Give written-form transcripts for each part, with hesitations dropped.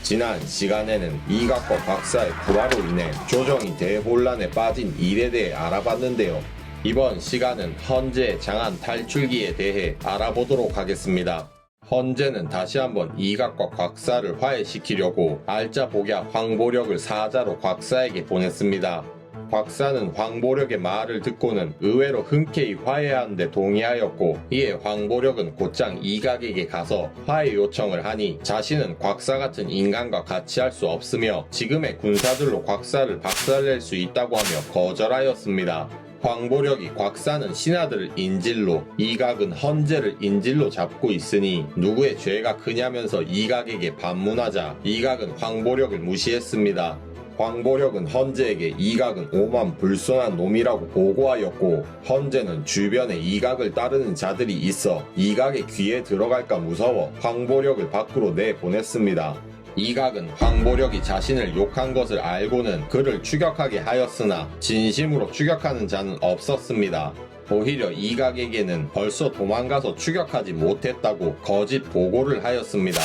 지난 시간에는 이각과 곽사의 불화로 인해 조정이 대혼란에 빠진 일에 대해 알아봤는데요. 이번 시간은 헌재의 장안 탈출기에 대해 알아보도록 하겠습니다. 헌재는 다시 한번 이각과 곽사를 화해시키려고 알짜복약 황보력을 사자로 곽사에게 보냈습니다. 곽사는 황보력의 말을 듣고는 의외로 흔쾌히 화해하는 데 동의하였고, 이에 황보력은 곧장 이각에게 가서 화해 요청을 하니 자신은 곽사 같은 인간과 같이 할 수 없으며 지금의 군사들로 곽사를 박살낼 수 있다고 하며 거절하였습니다. 황보력이 곽사는 신하들을 인질로, 이각은 헌재를 인질로 잡고 있으니 누구의 죄가 크냐면서 이각에게 반문하자 이각은 황보력을 무시했습니다. 황보력은 헌재에게 이각은 오만 불손한 놈이라고 보고하였고, 헌재는 주변에 이각을 따르는 자들이 있어 이각의 귀에 들어갈까 무서워 황보력을 밖으로 내보냈습니다. 이각은 황보력이 자신을 욕한 것을 알고는 그를 추격하게 하였으나 진심으로 추격하는 자는 없었습니다. 오히려 이각에게는 벌써 도망가서 추격하지 못했다고 거짓 보고를 하였습니다.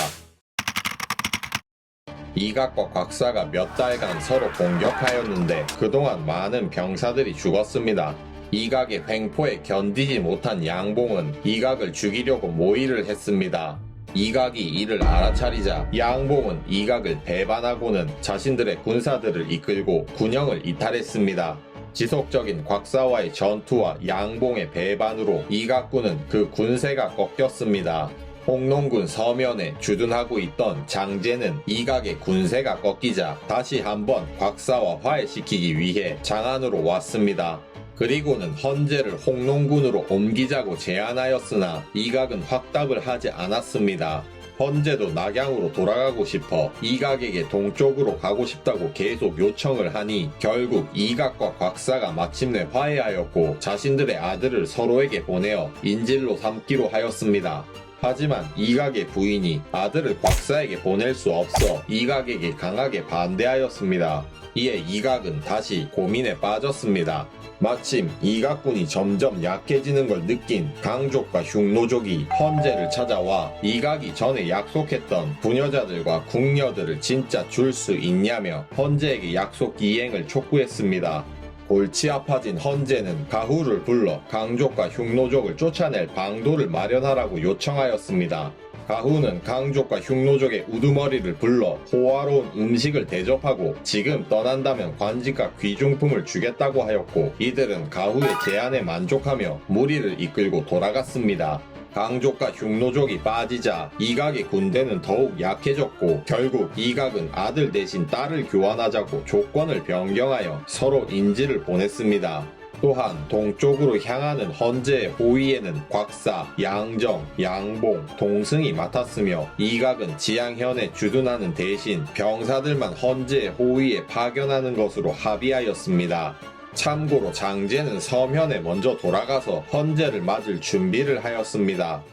이각과 곽사가 몇 달간 서로 공격하였는데 그동안 많은 병사들이 죽었습니다. 이각의 횡포에 견디지 못한 양봉은 이각을 죽이려고 모의를 했습니다. 이각이 이를 알아차리자 양봉은 이각을 배반하고는 자신들의 군사들을 이끌고 군영을 이탈했습니다. 지속적인 곽사와의 전투와 양봉의 배반으로 이각군은 그 군세가 꺾였습니다. 홍농군 서면에 주둔하고 있던 장제는 이각의 군세가 꺾이자 다시 한번 곽사와 화해시키기 위해 장안으로 왔습니다. 그리고는 헌재를 홍농군으로 옮기자고 제안하였으나 이각은 확답을 하지 않았습니다. 헌재도 낙양으로 돌아가고 싶어 이각에게 동쪽으로 가고 싶다고 계속 요청을 하니 결국 이각과 곽사가 마침내 화해하였고 자신들의 아들을 서로에게 보내어 인질로 삼기로 하였습니다. 하지만 이각의 부인이 아들을 곽사에게 보낼 수 없어 이각에게 강하게 반대하였습니다. 이에 이각은 다시 고민에 빠졌습니다. 마침 이각군이 점점 약해지는 걸 느낀 강족과 흉노족이 헌재를 찾아와 이각이 전에 약속했던 부녀자들과 궁녀들을 진짜 줄 수 있냐며 헌재에게 약속 이행을 촉구했습니다. 골치 아파진 헌재는 가후를 불러 강족과 흉노족을 쫓아낼 방도를 마련하라고 요청하였습니다. 가후는 강족과 흉노족의 우두머리를 불러 호화로운 음식을 대접하고 지금 떠난다면 관직과 귀중품을 주겠다고 하였고, 이들은 가후의 제안에 만족하며 무리를 이끌고 돌아갔습니다. 강족과 흉노족이 빠지자 이각의 군대는 더욱 약해졌고 결국 이각은 아들 대신 딸을 교환하자고 조건을 변경하여 서로 인질을 보냈습니다. 또한 동쪽으로 향하는 헌재의 호위에는 곽사, 양정, 양봉, 동승이 맡았으며 이각은 지양현에 주둔하는 대신 병사들만 헌재의 호위에 파견하는 것으로 합의하였습니다. 참고로 장제는 서면에 먼저 돌아가서 헌재를 맞을 준비를 하였습니다.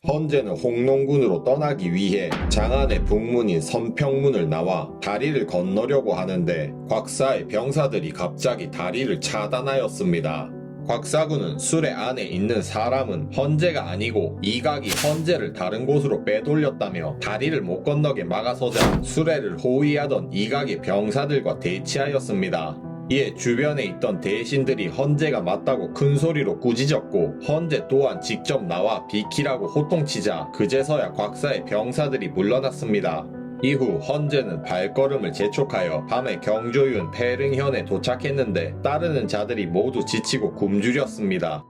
헌재는 홍농군으로 떠나기 위해 장안의 북문인 선평문을 나와 다리를 건너려고 하는데 곽사의 병사들이 갑자기 다리를 차단하였습니다. 곽사군은 수레 안에 있는 사람은 헌재가 아니고 이각이 헌재를 다른 곳으로 빼돌렸다며 다리를 못 건너게 막아서자 수레를 호위하던 이각의 병사들과 대치하였습니다. 이에 주변에 있던 대신들이 헌재가 맞다고 큰 소리로 꾸짖었고 헌재 또한 직접 나와 비키라고 호통치자 그제서야 곽사의 병사들이 물러났습니다. 이후 헌재는 발걸음을 재촉하여 밤에 경조윤 패릉현에 도착했는데 따르는 자들이 모두 지치고 굶주렸습니다.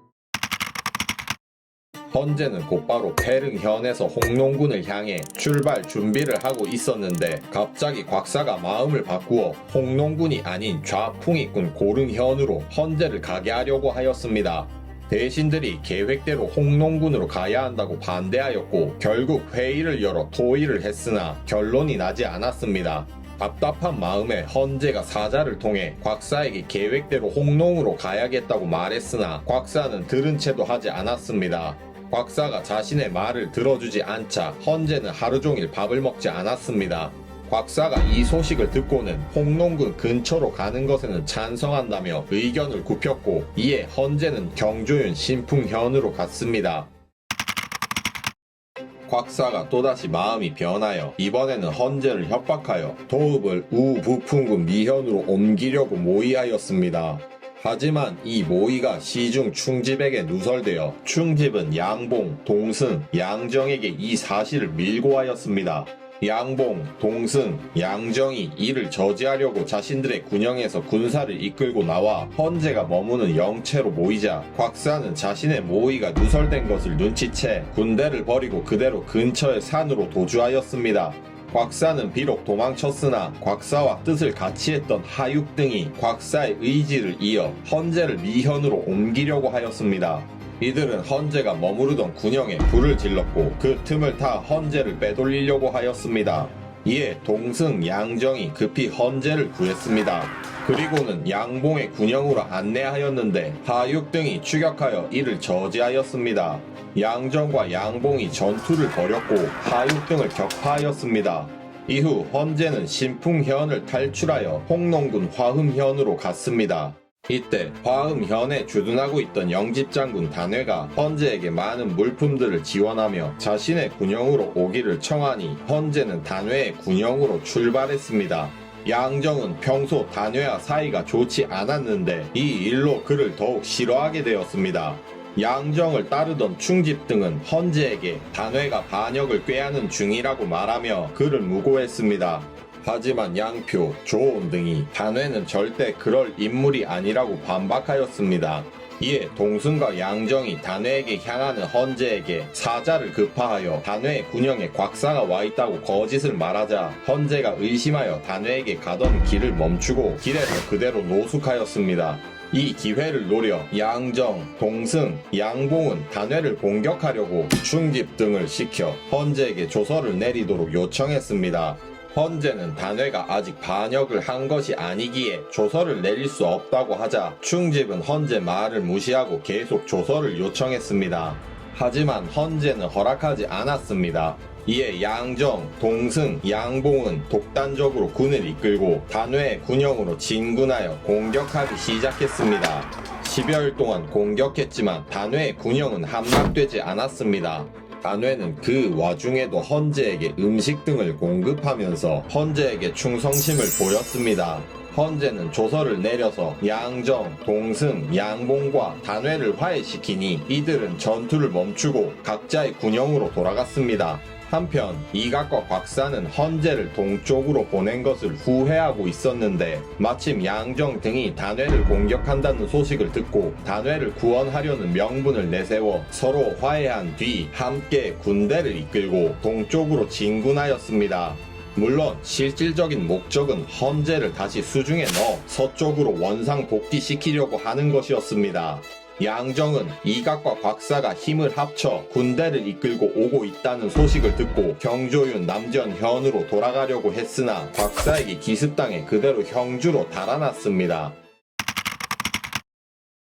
헌재는 곧바로 패릉현에서 홍농군을 향해 출발 준비를 하고 있었는데 갑자기 곽사가 마음을 바꾸어 홍농군이 아닌 좌풍이군 고릉현으로 헌재를 가게 하려고 하였습니다. 대신들이 계획대로 홍농군으로 가야 한다고 반대하였고 결국 회의를 열어 토의를 했으나 결론이 나지 않았습니다. 답답한 마음에 헌재가 사자를 통해 곽사에게 계획대로 홍농으로 가야겠다고 말했으나 곽사는 들은 채도 하지 않았습니다. 곽사가 자신의 말을 들어주지 않자 헌재는 하루 종일 밥을 먹지 않았습니다. 곽사가 이 소식을 듣고는 홍농군 근처로 가는 것에는 찬성한다며 의견을 굽혔고 이에 헌재는 경조윤 신풍현으로 갔습니다. 곽사가 또다시 마음이 변하여 이번에는 헌제를 협박하여 도읍을 우부풍군 미현으로 옮기려고 모의하였습니다. 하지만 이 모의가 시중 충집에게 누설되어 충집은 양봉, 동승, 양정에게 이 사실을 밀고 하였습니다. 양봉, 동승, 양정이 이를 저지하려고 자신들의 군영에서 군사를 이끌고 나와 헌제가 머무는 영채로 모이자 곽사는 자신의 모의가 누설된 것을 눈치채 군대를 버리고 그대로 근처의 산으로 도주하였습니다. 곽사는 비록 도망쳤으나 곽사와 뜻을 같이 했던 하육 등이 곽사의 의지를 이어 헌제를 미현으로 옮기려고 하였습니다. 이들은 헌제가 머무르던 군영에 불을 질렀고 그 틈을 타 헌제를 빼돌리려고 하였습니다. 이에 동승, 양정이 급히 헌제를 구했습니다. 그리고는 양봉의 군영으로 안내하였는데 하육 등이 추격하여 이를 저지하였습니다. 양정과 양봉이 전투를 벌였고 하육 등을 격파하였습니다. 이후 헌제는 신풍현을 탈출하여 홍농군 화흠현으로 갔습니다. 이때 화흠현에 주둔하고 있던 영집장군 단회가 헌제에게 많은 물품들을 지원하며 자신의 군영으로 오기를 청하니 헌제는 단회의 군영으로 출발했습니다. 양정은 평소 단회와 사이가 좋지 않았는데 이 일로 그를 더욱 싫어하게 되었습니다. 양정을 따르던 충집 등은 헌제에게 단회가 반역을 꾀하는 중이라고 말하며 그를 무고했습니다. 하지만 양표, 조온 등이 단회는 절대 그럴 인물이 아니라고 반박하였습니다. 이에 동승과 양정이 단회에게 향하는 헌제에게 사자를 급파하여 단회의 군영에 곽사가 와있다고 거짓을 말하자 헌제가 의심하여 단회에게 가던 길을 멈추고 길에서 그대로 노숙하였습니다. 이 기회를 노려 양정, 동승, 양봉은 단회를 공격하려고 충집 등을 시켜 헌제에게 조서를 내리도록 요청했습니다. 헌제는 단회가 아직 반역을 한 것이 아니기에 조서를 내릴 수 없다고 하자 충집은 헌제 말을 무시하고 계속 조서를 요청했습니다. 하지만 헌제는 허락하지 않았습니다. 이에 양정, 동승, 양봉은 독단적으로 군을 이끌고 단회의 군영으로 진군하여 공격하기 시작했습니다. 10여일 동안 공격했지만 단회의 군영은 함락되지 않았습니다. 단회는 그 와중에도 헌제에게 음식 등을 공급하면서 헌제에게 충성심을 보였습니다. 헌제는 조서를 내려서 양정, 동승, 양봉과 단회를 화해시키니 이들은 전투를 멈추고 각자의 군영으로 돌아갔습니다. 한편 이각과 곽사는 헌제를 동쪽으로 보낸 것을 후회하고 있었는데 마침 양정 등이 단회를 공격한다는 소식을 듣고 단회를 구원하려는 명분을 내세워 서로 화해한 뒤 함께 군대를 이끌고 동쪽으로 진군하였습니다. 물론 실질적인 목적은 헌제를 다시 수중에 넣어 서쪽으로 원상 복귀시키려고 하는 것이었습니다. 양정은 이각과 곽사가 힘을 합쳐 군대를 이끌고 오고 있다는 소식을 듣고 경조윤 남전현으로 돌아가려고 했으나 곽사에게 기습당해 그대로 형주로 달아났습니다.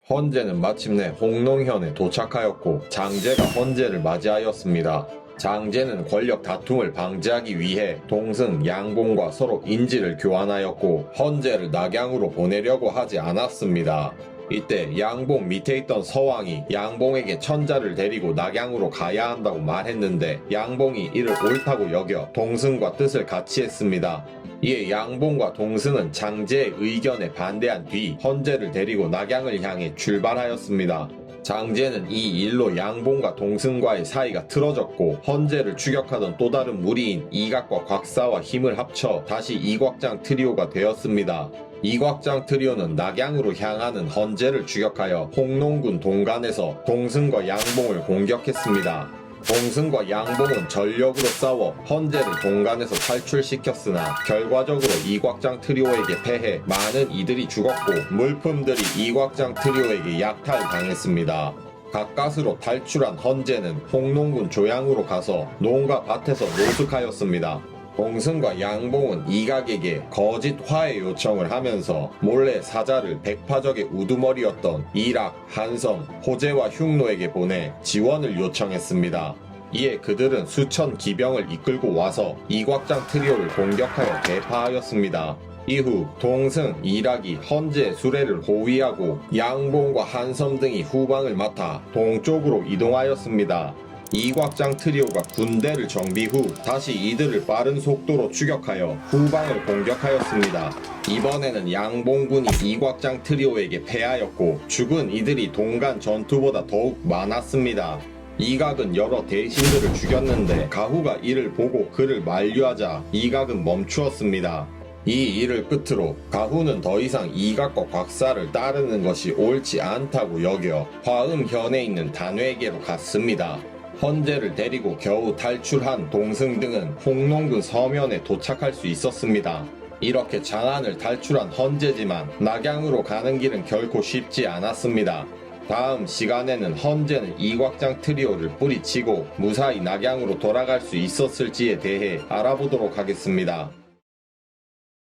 헌제는 마침내 홍농현에 도착하였고 장제가 헌제를 맞이하였습니다. 장제는 권력 다툼을 방지하기 위해 동승, 양봉과 서로 인지를 교환하였고 헌제를 낙양으로 보내려고 하지 않았습니다. 이때 양봉 밑에 있던 서왕이 양봉에게 천자를 데리고 낙양으로 가야 한다고 말했는데 양봉이 이를 옳다고 여겨 동승과 뜻을 같이 했습니다. 이에 양봉과 동승은 장제의 의견에 반대한 뒤 헌제를 데리고 낙양을 향해 출발하였습니다. 장제는 이 일로 양봉과 동승과의 사이가 틀어졌고 헌제를 추격하던 또 다른 무리인 이각과 곽사와 힘을 합쳐 다시 이곽장 트리오가 되었습니다. 이곽장 트리오는 낙양으로 향하는 헌제를 추격하여 홍농군 동간에서 동승과 양봉을 공격했습니다. 동승과 양봉은 전력으로 싸워 헌제를 동간에서 탈출시켰으나 결과적으로 이곽장 트리오에게 패해 많은 이들이 죽었고 물품들이 이곽장 트리오에게 약탈당했습니다. 가까스로 탈출한 헌제는 홍농군 조양으로 가서 농가 밭에서 노숙하였습니다. 동승과 양봉은 이각에게 거짓 화해 요청을 하면서 몰래 사자를 백파적의 우두머리였던 이락, 한섬, 호재와 흉노에게 보내 지원을 요청했습니다. 이에 그들은 수천 기병을 이끌고 와서 이곽장 트리오를 공격하여 대파하였습니다. 이후 동승, 이락이 헌제의 수레를 호위하고 양봉과 한섬 등이 후방을 맡아 동쪽으로 이동하였습니다. 이곽장 트리오가 군대를 정비 후 다시 이들을 빠른 속도로 추격하여 후방을 공격하였습니다. 이번에는 양봉군이 이곽장 트리오에게 패하였고 죽은 이들이 동간 전투보다 더욱 많았습니다. 이각은 여러 대신들을 죽였는데 가후가 이를 보고 그를 만류하자 이각은 멈추었습니다. 이 일을 끝으로 가후는 더 이상 이각과 곽사를 따르는 것이 옳지 않다고 여겨 화음현에 있는 단회에게로 갔습니다. 헌제를 데리고 겨우 탈출한 동승등은 홍농군 서면에 도착할 수 있었습니다. 이렇게 장안을 탈출한 헌제지만 낙양으로 가는 길은 결코 쉽지 않았습니다. 다음 시간에는 헌제는 이곽장 트리오를 뿌리치고 무사히 낙양으로 돌아갈 수 있었을지에 대해 알아보도록 하겠습니다.